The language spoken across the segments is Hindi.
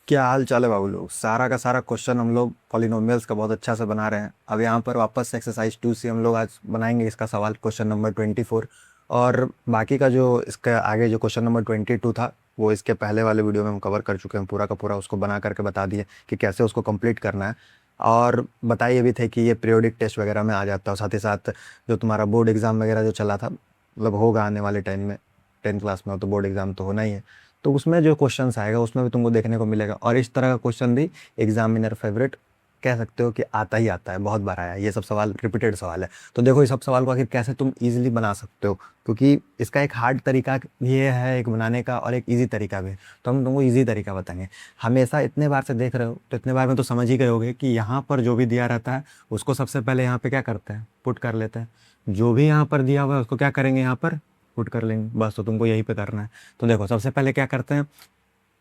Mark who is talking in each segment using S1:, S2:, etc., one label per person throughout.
S1: क्या हाल चाल है बाबू लोग। सारा का सारा क्वेश्चन हम लोग पॉलिनोमियल्स का बहुत अच्छा से बना रहे हैं। अब यहाँ पर वापस से एक्सरसाइज 2 से हम लोग आज बनाएंगे इसका सवाल, क्वेश्चन नंबर 24। और बाकी का जो इसका आगे जो क्वेश्चन नंबर 22 था वो इसके पहले वाले वीडियो में हम कवर कर चुके हैं। पूरा का पूरा उसको बना करके बता दिए कि कैसे उसको कंप्लीट करना है। और बताइए भी थे कि ये पीरियोडिक टेस्ट वगैरह में आ जाता है। और साथ ही साथ जो तुम्हारा बोर्ड एग्ज़ाम वगैरह जो चला था, मतलब होगा आने वाले टाइम में, 10th क्लास में हो तो बोर्ड एग्ज़ाम तो होना ही है। तो उसमें जो क्वेश्चंस आएगा उसमें भी तुमको देखने को मिलेगा। और इस तरह का क्वेश्चन भी एग्जामिनर फेवरेट कह सकते हो कि आता ही आता है, बहुत बार आया है। ये सब सवाल रिपीटेड सवाल है। तो देखो इस सब सवाल को आखिर कैसे तुम इजीली बना सकते हो, क्योंकि इसका एक हार्ड तरीका भी है एक बनाने का और एक इजी तरीका भी है। तो हम तुमको इजी तरीका बताएंगे। हमेशा इतने बार से देख रहे हो तो इतने बार में तो समझ ही गए होगे कि यहाँ पर जो भी दिया रहता है उसको सबसे पहले यहाँ पे क्या करते हैं, पुट कर लेते हैं। जो भी यहाँ पर दिया हुआ है उसको क्या करेंगे, यहाँ पर पुट कर लेंगे। बस तो तुमको यही पे करना है। तो देखो सबसे पहले क्या करते हैं,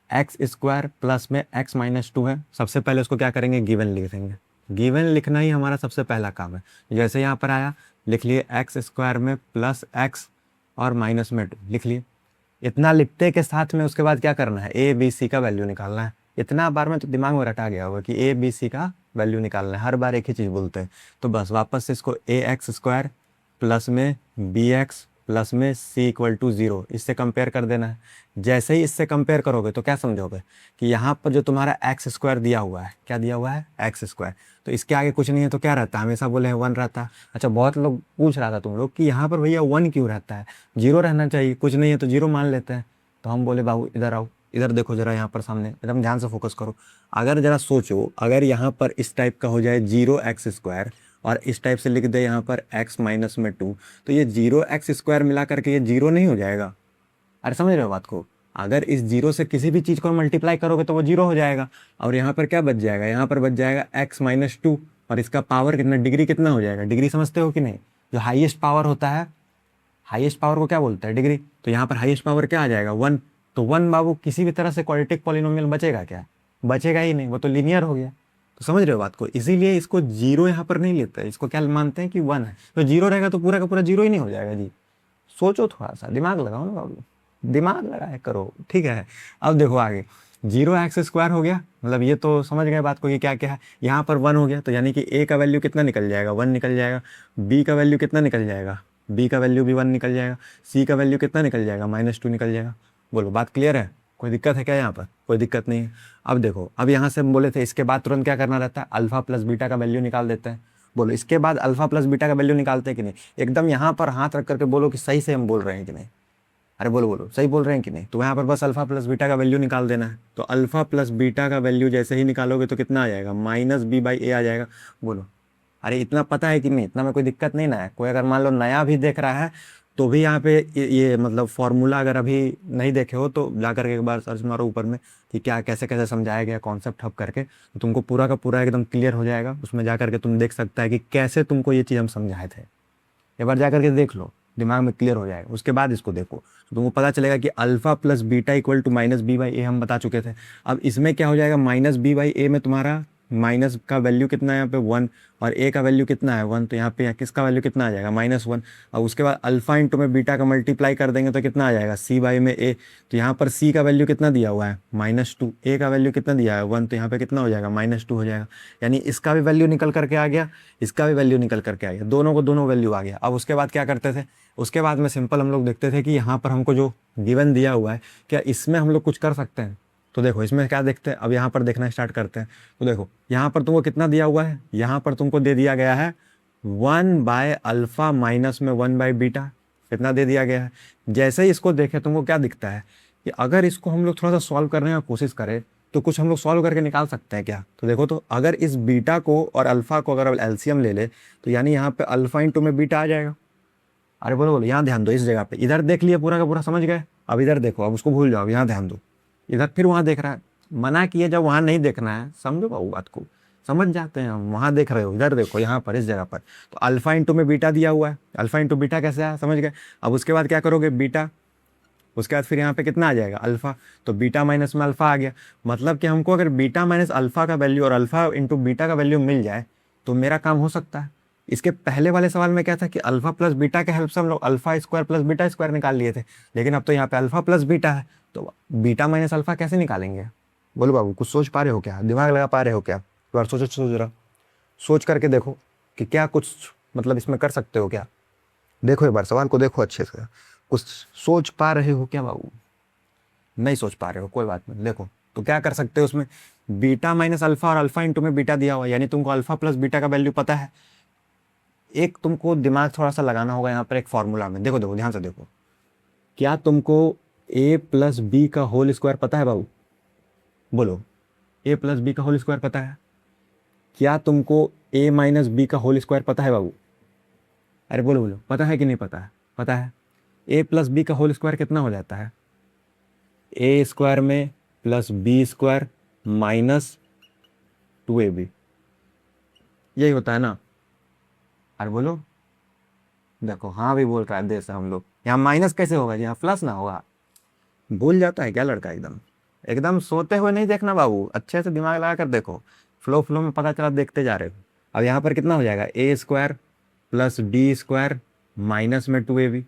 S1: एक्स स्क्वायर प्लस में एक्स माइनस 2 है। सबसे पहले उसको क्या करेंगे, गिवन लिख देंगे। गिवन लिखना ही हमारा सबसे पहला काम है। जैसे यहाँ पर आया लिख लिए एक्स स्क्वायर में प्लस एक्स और माइनस में 2 लिख लिए। इतना लिखते के साथ में उसके बाद क्या करना है, ए बी सी का वैल्यू निकालना है। इतना बार में तो दिमाग में रटा गया होगा कि ए बी सी का वैल्यू निकालना है। हर बार एक ही चीज़ बोलते हैं। तो बस वापस से इसको ए एक्स स्क्वायर प्लस में बी एक्स प्लस में सी इक्वल टू 0 इससे कंपेयर कर देना है। जैसे ही इससे कंपेयर करोगे तो क्या समझोगे कि यहाँ पर जो तुम्हारा एक्स स्क्वायर दिया हुआ है, क्या दिया हुआ है, एक्स स्क्वायर। तो इसके आगे कुछ नहीं है तो क्या रहता है, हमेशा बोले हैं 1 रहता है। अच्छा, बहुत लोग पूछ रहा था तुम लोग कि यहाँ पर भैया 1 क्यों रहता है, 0 रहना चाहिए, कुछ नहीं है तो 0 मान लेते हैं। तो हम बोले बाबू इधर आओ, इधर देखो जरा, यहाँ पर सामने एकदम ध्यान से फोकस करो। अगर जरा सोचो, अगर यहाँ पर इस टाइप का हो जाए 0x² और इस टाइप से लिख दे यहाँ पर x माइनस में 2, तो ये 0x² मिला करके ये 0 नहीं हो जाएगा। अरे समझ रहे हो बात को। अगर इस 0 से किसी भी चीज़ को मल्टीप्लाई करोगे तो वो 0 हो जाएगा। और यहाँ पर क्या बच जाएगा, यहाँ पर बच जाएगा x माइनस 2। और इसका पावर कितना, डिग्री कितना हो जाएगा, डिग्री समझते हो कि नहीं। जो हाईएस्ट पावर होता है, हाईएस्ट पावर को क्या बोलते हैं, डिग्री। तो यहाँ पर हाईएस्ट पावर क्या आ जाएगा, 1। तो 1 बाबू किसी भी तरह से क्वाड्रेटिक पॉलिनोमियल बचेगा क्या, बचेगा ही नहीं, वो तो लीनियर हो गया। तो समझ रहे हो बात को। इसीलिए इसको 0 यहाँ पर नहीं लेते हैं, इसको क्या मानते हैं कि 1 है। तो 0 रहेगा तो पूरा का पूरा 0 ही नहीं हो जाएगा जी। सोचो, थोड़ा सा दिमाग लगाओ ना बाबू, दिमाग लगाया करो, ठीक है। अब देखो आगे, 0x² हो गया, मतलब ये तो समझ गए बात को कि क्या क्या है। यहाँ पर 1 हो गया तो यानी कि a का वैल्यू कितना निकल जाएगा, 1 निकल जाएगा। b का वैल्यू कितना निकल जाएगा, b का वैल्यू भी 1 निकल जाएगा। c का वैल्यू कितना निकल जाएगा, -2 निकल जाएगा। बोलो बात क्लियर है, कोई दिक्कत है क्या, यहाँ पर कोई दिक्कत नहीं है। अब देखो, अब यहाँ से हम बोले थे इसके बाद तुरंत क्या करना रहता है, अल्फा प्लस बीटा का वैल्यू निकाल देते हैं। बोलो इसके बाद अल्फा प्लस बीटा का वैल्यू निकालते हैं कि नहीं, एकदम यहाँ पर हाथ रख करके बोलो कि सही से हम बोल रहे हैं कि नहीं। अरे बोलो बोलो, सही बोल रहे हैं कि नहीं। तो यहाँ पर बस अल्फा प्लस बीटा का वैल्यू निकाल देना है। तो अल्फा प्लस बीटा का वैल्यू जैसे ही निकालोगे तो कितना आ जाएगा, -b/a आ जाएगा। बोलो, अरे इतना पता है कि नहीं, इतना में कोई दिक्कत नहीं ना है। कोई अगर मान लो नया भी देख रहा है तो भी यहाँ पे ये मतलब फॉर्मूला अगर अभी नहीं देखे हो तो जा करके एक बार सर्च मारो ऊपर में कि क्या कैसे कैसे समझाया गया, कॉन्सेप्ट हब करके, तो तुमको पूरा का पूरा एकदम क्लियर हो जाएगा। उसमें जा करके तुम देख सकता है कि कैसे तुमको ये चीज़ हम समझाए थे। एक बार जा करके देख लो, दिमाग में क्लियर हो जाएगा। उसके बाद इसको देखो तो तुमको पता चलेगा कि alpha plus beta equal to -b/a हम बता चुके थे। अब इसमें क्या हो जाएगा, -b/a में तुम्हारा माइनस का वैल्यू कितना है यहाँ पे 1, और a का वैल्यू कितना है 1, तो यहाँ पे किसका वैल्यू कितना आ जाएगा, -1। और उसके बाद अल्फा इंटू में बीटा का मल्टीप्लाई कर देंगे तो कितना आ जाएगा, c/a में a। तो यहाँ पर c का वैल्यू कितना दिया हुआ है, -2, a का वैल्यू कितना दिया है 1, तो यहाँ पे कितना हो जाएगा, -2 हो जाएगा। यानी इसका भी वैल्यू निकल करके आ गया, इसका भी वैल्यू निकल करके आ गया, दोनों को दोनों वैल्यू आ गया। अब उसके बाद क्या करते थे, उसके बाद में सिंपल हम लोग देखते थे कि यहाँ पर हमको जो गिवन दिया हुआ है क्या इसमें हम लोग कुछ कर सकते हैं। तो देखो इसमें क्या देखते हैं, अब यहाँ पर देखना स्टार्ट करते हैं। तो देखो यहाँ पर तुमको कितना दिया हुआ है, यहाँ पर तुमको दे दिया गया है 1/अल्फा माइनस में 1/बीटा, कितना दे दिया गया है। जैसे ही इसको देखे तुमको क्या दिखता है कि अगर इसको हम लोग थोड़ा सा सॉल्व करने की कोशिश करें तो कुछ हम लोग सॉल्व करके निकाल सकते हैं क्या। तो देखो, तो अगर इस बीटा को और अल्फा को अगर एलसीएम ले ले तो यानी यहाँ पे अल्फा इंटू में बीटा आ जाएगा। अरे बोलो बोलो, यहाँ ध्यान दो, इस जगह पे इधर देख लिया पूरा का पूरा, समझ गए। अब इधर देखो, अब उसको भूल जाओ, यहाँ ध्यान दो। इधर फिर वहाँ देख रहा है, मना किए जब वहाँ नहीं देखना है, समझो बाबू बात को, समझ जाते हैं हम। वहाँ देख रहे हो, इधर देखो, यहाँ पर इस जगह पर। तो अल्फा इंटू में बीटा दिया हुआ है, अल्फा इंटू बीटा कैसे आया, समझ गए। अब उसके बाद क्या करोगे, बीटा, उसके बाद फिर यहाँ पे कितना आ जाएगा, अल्फा। तो बीटा माइनस में अल्फा आ गया। मतलब कि हमको अगर बीटा माइनस अल्फा का वैल्यू और अल्फा इंटू बीटा का वैल्यू मिल जाए तो मेरा काम हो सकता है। इसके पहले वाले सवाल में क्या था कि अल्फा प्लस बीटा के हेल्प से हम लोग alpha square plus beta square निकाल लिए थे, लेकिन अब तो यहाँ पे अल्फा प्लस बीटा है तो बीटा माइनस अल्फा कैसे निकालेंगे। बोलो बाबू, कुछ सोच पा रहे हो क्या, दिमाग लगा पा रहे हो क्या? एक बार सोचो, सोचो जरा, सोच करके देखो कि क्या कुछ मतलब इसमें कर सकते हो क्या। देखो एक बार सवाल को देखो अच्छे से, कुछ सोच पा रहे हो क्या बाबू? नहीं सोच पा रहे हो, कोई बात नहीं। देखो तो क्या कर सकते हो उसमें, बीटा माइनस अल्फा और अल्फा इंटू में बीटा दिया हुआ है, यानी तुमको अल्फा प्लस बीटा का वैल्यू पता है। एक तुमको दिमाग थोड़ा सा लगाना होगा यहाँ पर एक फॉर्मूला में। देखो देखो ध्यान से देखो, क्या तुमको ए प्लस बी का होल स्क्वायर पता है बाबू? बोलो, ए प्लस बी का होल स्क्वायर पता है? क्या तुमको ए माइनस बी का होल स्क्वायर पता है बाबू? अरे बोलो बोलो, पता है कि नहीं पता है? पता है। ए प्लस बी का होल स्क्वायर कितना हो जाता है? ए स्क्वायर में plus B square minus 2ab, यही होता है ना? अरे बोलो, देखो हाँ भी बोल रहा है देश हम लोग, यहाँ माइनस कैसे होगा, यहाँ प्लस ना होगा? भूल जाता है क्या लड़का? एकदम एकदम सोते हुए नहीं देखना बाबू, अच्छे से दिमाग लगा कर देखो, फ्लो फ्लो में पता चला देखते जा रहे हो। अब यहाँ पर कितना हो जाएगा, a square plus d square minus में 2ab,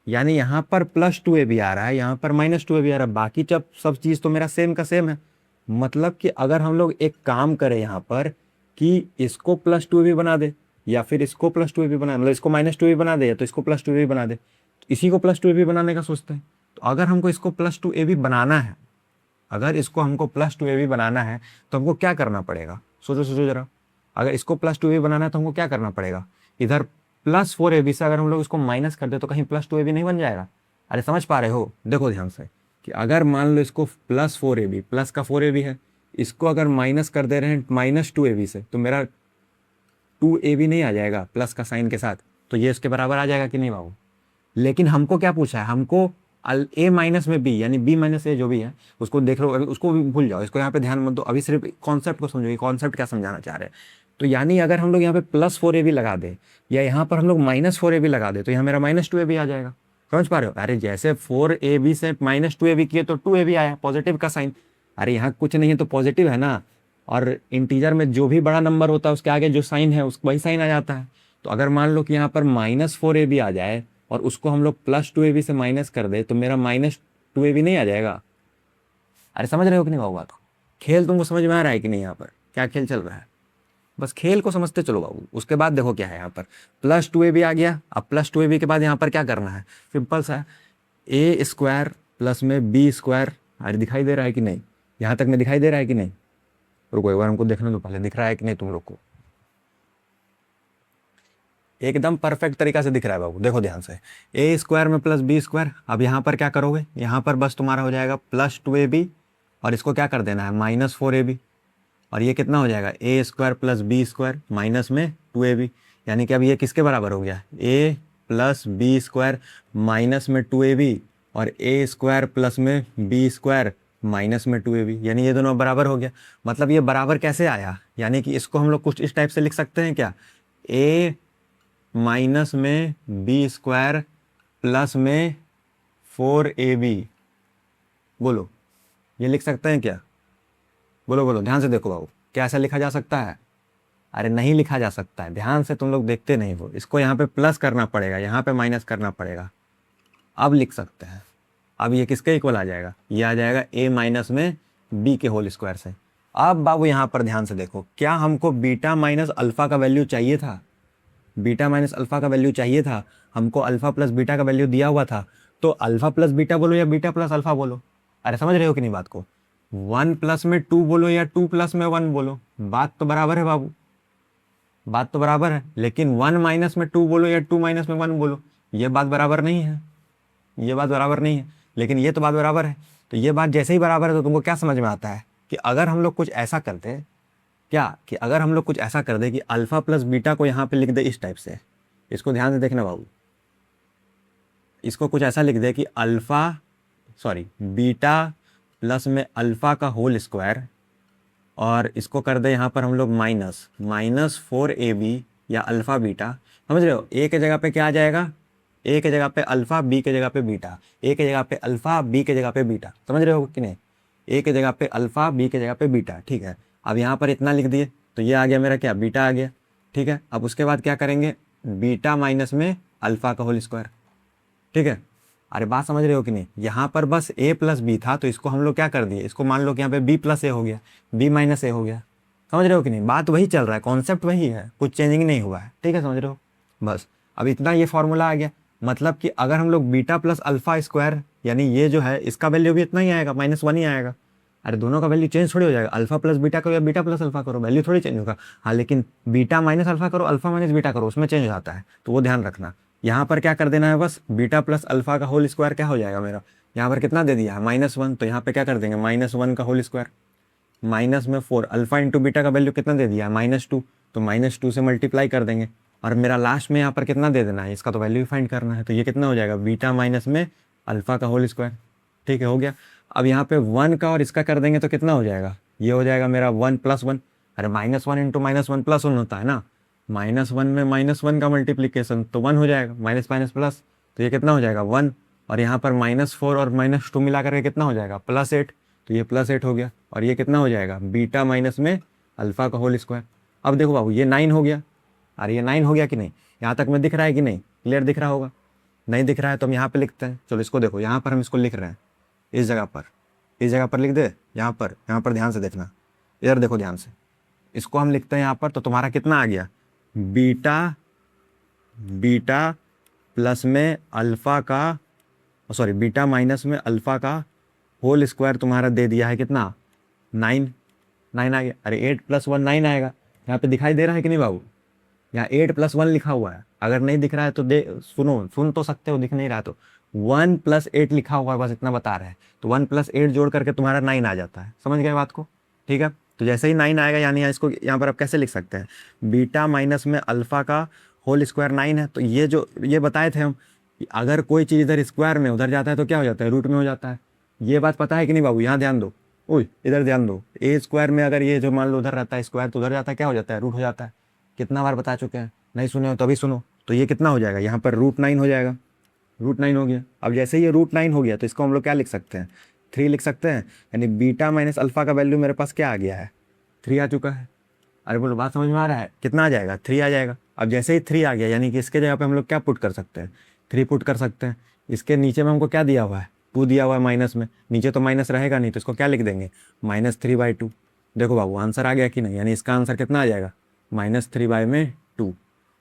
S1: यानी यहाँ पर प्लस 2ab आ रहा है, यहाँ पर माइनस 2ab आ रहा है, बाकी जब सब चीज़ तो मेरा सेम का सेम है। मतलब कि अगर हम लोग एक काम करें यहाँ पर कि इसको प्लस 2ab बना दे, या फिर इसको प्लस 2ab बना, मतलब इसको माइनस 2ab बना दे, या तो इसको प्लस 2ab बना दे, तो इसी को प्लस 2ab बनाने का सोचते हैं। तो अगर हमको इसको प्लस 2ab बनाना है, अगर इसको हमको प्लस 2ab बनाना है तो हमको क्या करना पड़ेगा? सोचो सोचो जरा, अगर इसको प्लस 2ab बनाना है तो हमको क्या करना पड़ेगा? इधर प्लस 4ab से अगर हम लोग इसको माइनस कर दे तो कहीं प्लस 2ab नहीं बन जाएगा? अरे समझ पा रहे हो? देखो ध्यान से कि अगर मान लो इसको प्लस 4ab, प्लस का 4ab है, इसको अगर माइनस कर दे रहे हैं माइनस 2ab से, तो मेरा 2ab नहीं आ जाएगा प्लस का साइन के साथ? तो ये इसके बराबर आ जाएगा कि नहीं बाबू? लेकिन हमको क्या पूछा है, हमको ए माइनस में बी, यानी बी माइनस ए जो भी है उसको देख लो, उसको भी भूल जाओ, इसको यहाँ पे ध्यान मत दो, अभी सिर्फ कॉन्सेप्ट को समझो, कॉन्सेप्ट क्या समझाना चाह रहे हैं। तो यानी अगर हम लोग यहाँ पे प्लस 4ab लगा दे, या यहाँ पर हम लोग माइनस 4ab लगा दे, तो यहाँ मेरा माइनस 2ab आ जाएगा। समझ पा रहे हो? अरे जैसे 4ab से माइनस 2ab किए तो 2ab आया, पॉजिटिव का साइन। अरे यहाँ कुछ नहीं है तो पॉजिटिव है ना, और इंटीजर में जो भी बड़ा नंबर होता है उसके आगे जो साइन है उस वही साइन आ जाता है। तो अगर मान लो कि यहाँ पर माइनस 4ab आ जाए और उसको हम लोग प्लस 2ab से माइनस कर दे, तो मेरा माइनस 2ab नहीं आ जाएगा? अरे समझ रहे हो कि नहीं बाबू बात को? खेल तुमको समझ में आ रहा है कि नहीं? यहाँ पर क्या खेल चल रहा है, बस खेल को समझते चलो बाबू। उसके बाद देखो क्या है, यहाँ पर प्लस 2ab आ गया। अब प्लस 2ab के बाद यहाँ पर क्या करना है, सिंपल सा, ए स्क्वायर प्लस में बी स्क्वायर। अरे दिखाई दे रहा है कि नहीं? यहाँ तक में दिखाई दे रहा है कि नहीं? रुको एक बार हमको देखने दो पहले, दिख रहा है कि नहीं तुम लोग को? एकदम परफेक्ट तरीका से दिख रहा है बाबू, देखो ध्यान से, ए स्क्वायर में प्लस बी स्क्वायर। अब यहाँ पर क्या करोगे, यहाँ पर बस तुम्हारा हो जाएगा प्लस 2ab, और इसको क्या कर देना है, माइनस 4ab, और ये कितना हो जाएगा, a square plus B square minus में 2ab, यानी कि अब ये किसके बराबर हो गया, ए प्लस बी स्क्वायर माइनस में 2ab, और ए स्क्वायर प्लस में बी स्क्वायर माइनस में 2ab, यानी ये दोनों बराबर हो गया। मतलब ये बराबर कैसे आया, यानी कि इसको हम लोग कुछ इस टाइप से लिख सकते हैं क्या, ए माइनस में बी स्क्वायर प्लस में 4ab, बोलो ये लिख सकते हैं क्या? बोलो बोलो, ध्यान से देखो बाबू, क्या ऐसा लिखा जा सकता है? अरे नहीं लिखा जा सकता है, ध्यान से तुम लोग देखते नहीं हो, इसको यहाँ पे प्लस करना पड़ेगा, यहाँ पे माइनस करना पड़ेगा, अब लिख सकते हैं। अब ये किसके इक्वल आ जाएगा, ये आ जाएगा ए माइनस में बी के होल स्क्वायर से। अब बाबू यहाँ पर ध्यान से देखो, क्या हमको बीटा माइनस अल्फा का वैल्यू चाहिए था? बीटा माइनस अल्फा का वैल्यू चाहिए था हमको, अल्फा प्लस बीटा का वैल्यू दिया हुआ था, तो अल्फा प्लस बीटा बोलो या बीटा प्लस अल्फा बोलो? अरे समझ रहे हो कि नहीं बात को? 1 प्लस में 2 बोलो या 2 प्लस में 1 बोलो, बात तो बराबर है बाबू, बात तो बराबर है। लेकिन 1 माइनस में 2 बोलो या 2 माइनस में 1 बोलो, ये बात बराबर नहीं है, ये बात बराबर नहीं है। लेकिन ये तो बात बराबर है, तो ये बात जैसे ही बराबर है तो तुमको क्या समझ में आता है कि अगर हम लोग कुछ ऐसा करते, क्या कि अगर हम लोग कुछ ऐसा कर दे कि अल्फा प्लस बीटा को यहाँ पे लिख दे इस टाइप से, इसको ध्यान से देखना बाबू, इसको कुछ ऐसा लिख दे कि बीटा प्लस में अल्फा का होल स्क्वायर, और इसको कर दे यहाँ पर हम लोग माइनस 4ab या अल्फा बीटा। समझ रहे हो, ए के जगह पे क्या आ जाएगा, ए के जगह पे अल्फा, बी के जगह पे बीटा, ए के जगह पे अल्फा, बी के जगह पे बीटा। समझ रहे हो कि नहीं, ए के जगह पे अल्फा, बी के जगह पे बीटा, ठीक है। अब यहाँ पर इतना लिख दिए तो ये आ गया मेरा क्या, बीटा आ गया, ठीक है। अब उसके बाद क्या करेंगे, बीटा माइनस में अल्फा का होल स्क्वायर, ठीक है। अरे बात समझ रहे हो कि नहीं, यहाँ पर बस a प्लस बी था, तो इसको हम लोग क्या कर दिए, इसको मान लो कि यहाँ पे b प्लस ए हो गया, b माइनस ए हो गया। समझ रहे हो कि नहीं, बात वही चल रहा है, कॉन्सेप्ट वही है, कुछ चेंजिंग नहीं हुआ है। ठीक है, समझ रहे हो। बस अब इतना ये फॉर्मूला आ गया, मतलब कि अगर हम लोग बीटा प्लस अल्फा स्क्वायर, यानी ये जो है इसका वैल्यू भी इतना ही आएगा, -1 ही आएगा। अरे दोनों का वैल्यू चेंज थोड़ी हो जाएगा, अल्फा प्लस बीटा करो या बीटा प्लस अल्फा करो, वैल्यू थोड़ी चेंज होगा। हाँ, लेकिन बीटा माइनस अल्फा करो, अल्फा माइनस बीटा करो, उसमें चेंज हो जाता है, तो वो ध्यान रखना। यहाँ पर क्या कर देना है, बस बीटा प्लस अल्फा का होल स्क्वायर क्या हो जाएगा मेरा, यहाँ पर कितना दे दिया है -1, तो यहाँ पे क्या कर देंगे -1 का होल स्क्वायर, माइनस में 4, अल्फा इंटू बीटा का वैल्यू कितना दे दिया है -2, तो -2 से मल्टीप्लाई कर देंगे, और मेरा लास्ट में यहाँ पर कितना दे देना है, इसका तो वैल्यू भी फाइंड करना है, तो ये कितना हो जाएगा बीटा माइनस में अल्फा का होल स्क्वायर। ठीक है, हो गया। अब यहाँ पे 1 का और इसका कर देंगे तो कितना हो जाएगा, ये हो जाएगा मेरा 1 + 1। अरे -1 इंटू -1 +1 होता है ना, -1 में -1 का मल्टीप्लीकेशन तो 1 हो जाएगा, माइनस माइनस प्लस, तो ये कितना हो जाएगा 1, और यहाँ पर -4 और -2 मिला करके कितना हो जाएगा +8, तो ये +8 हो गया, और ये कितना हो जाएगा बीटा माइनस में अल्फा का होल स्क्वायर। अब देखो बाबू, ये 9 हो गया। अरे ये 9 हो गया कि नहीं, यहाँ तक में दिख रहा है कि नहीं, क्लियर दिख रहा होगा। नहीं दिख रहा है तो हम यहाँ पे लिखते हैं, चलो इसको देखो, यहाँ पर हम इसको लिख रहे हैं, इस जगह पर, इस जगह पर लिख दे, यहाँ पर ध्यान से देखना, इधर देखो ध्यान से, इसको हम लिखते हैं यहाँ पर, तो तुम्हारा कितना आ गया, बीटा प्लस में अल्फा का, सॉरी बीटा माइनस में अल्फा का होल स्क्वायर तुम्हारा दे दिया है कितना, 9 आ गया। अरे 8 + 1 9 आएगा, यहाँ पे दिखाई दे रहा है कि नहीं बाबू, यहाँ 8 + 1 लिखा हुआ है, अगर नहीं दिख रहा है तो सुन तो सकते हो, दिख नहीं रहा तो 1 + 8 लिखा हुआ है, बस इतना बता रहे हैं, तो 1 + 8 जोड़ करके तुम्हारा 9 आ जाता है। समझ गए बात को। ठीक है, तो जैसे ही 9 आएगा, यानी इसको यहाँ पर आप कैसे लिख सकते हैं, बीटा माइनस में अल्फा का होल स्क्वायर 9 है, तो ये बताए थे हम कि अगर कोई चीज़ इधर स्क्वायर में उधर जाता है तो क्या हो जाता है, रूट में हो जाता है। ये बात पता है कि नहीं बाबू, यहाँ ध्यान दो, इधर ध्यान दो, ए स्क्वायर में अगर ये जो मान लो उधर रहता है स्क्वायर, तो उधर जाता है क्या हो जाता है, रूट हो जाता है। कितना बार बता चुके हैं, नहीं सुने हो तो अभी सुनो। तो ये कितना हो जाएगा, यहाँ पर √9 हो जाएगा, √9 हो गया। अब जैसे ये √9 हो गया, तो इसको हम लोग क्या लिख सकते हैं, 3 लिख सकते हैं, यानी बीटा माइनस अल्फा का वैल्यू मेरे पास क्या आ गया है, 3 आ चुका है। अरे बोलो बात समझ में आ रहा है, कितना आ जाएगा, 3 आ जाएगा। अब जैसे ही 3 आ गया, यानी कि इसके जगह पे हम लोग क्या पुट कर सकते हैं, 3 पुट कर सकते हैं। इसके नीचे में हमको क्या दिया हुआ है, 2 दिया हुआ है माइनस में, नीचे तो माइनस रहेगा नहीं, तो इसको क्या लिख देंगे, -3/2। देखो बाबू आंसर आ गया कि नहीं, यानी इसका आंसर कितना आ जाएगा, -3/2।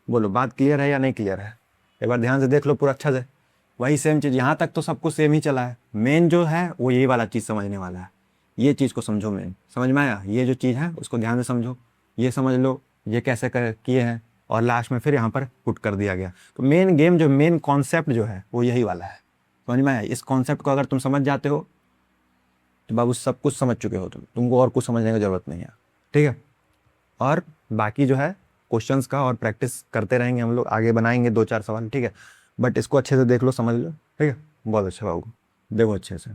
S1: बोलो बात क्लियर है या नहीं क्लियर है, एक बार ध्यान से देख लो पूरा अच्छा से। वही सेम चीज़, यहाँ तक तो सब कुछ सेम ही चला है, मेन जो है वो यही वाला चीज़ समझने वाला है। ये चीज़ को समझो, मेन समझ में आया, ये जो चीज़ है उसको ध्यान से समझो, ये समझ लो ये कैसे कर किए हैं, और लास्ट में फिर यहाँ पर पुट कर दिया गया। तो मेन गेम जो मेन कॉन्सेप्ट जो है वो यही वाला है, समझ में आया। इस कॉन्सेप्ट को अगर तुम समझ जाते हो तो बाबू सब कुछ समझ चुके हो, तुमको और कुछ समझने की ज़रूरत नहीं है। ठीक है, और बाकी जो है क्वेश्चंस का और प्रैक्टिस करते रहेंगे हम लोग, आगे बनाएंगे 2-4 सवाल। ठीक है, बट इसको अच्छे से देख लो, समझ लो। ठीक है, बहुत अच्छा बाबू, देखो अच्छे से।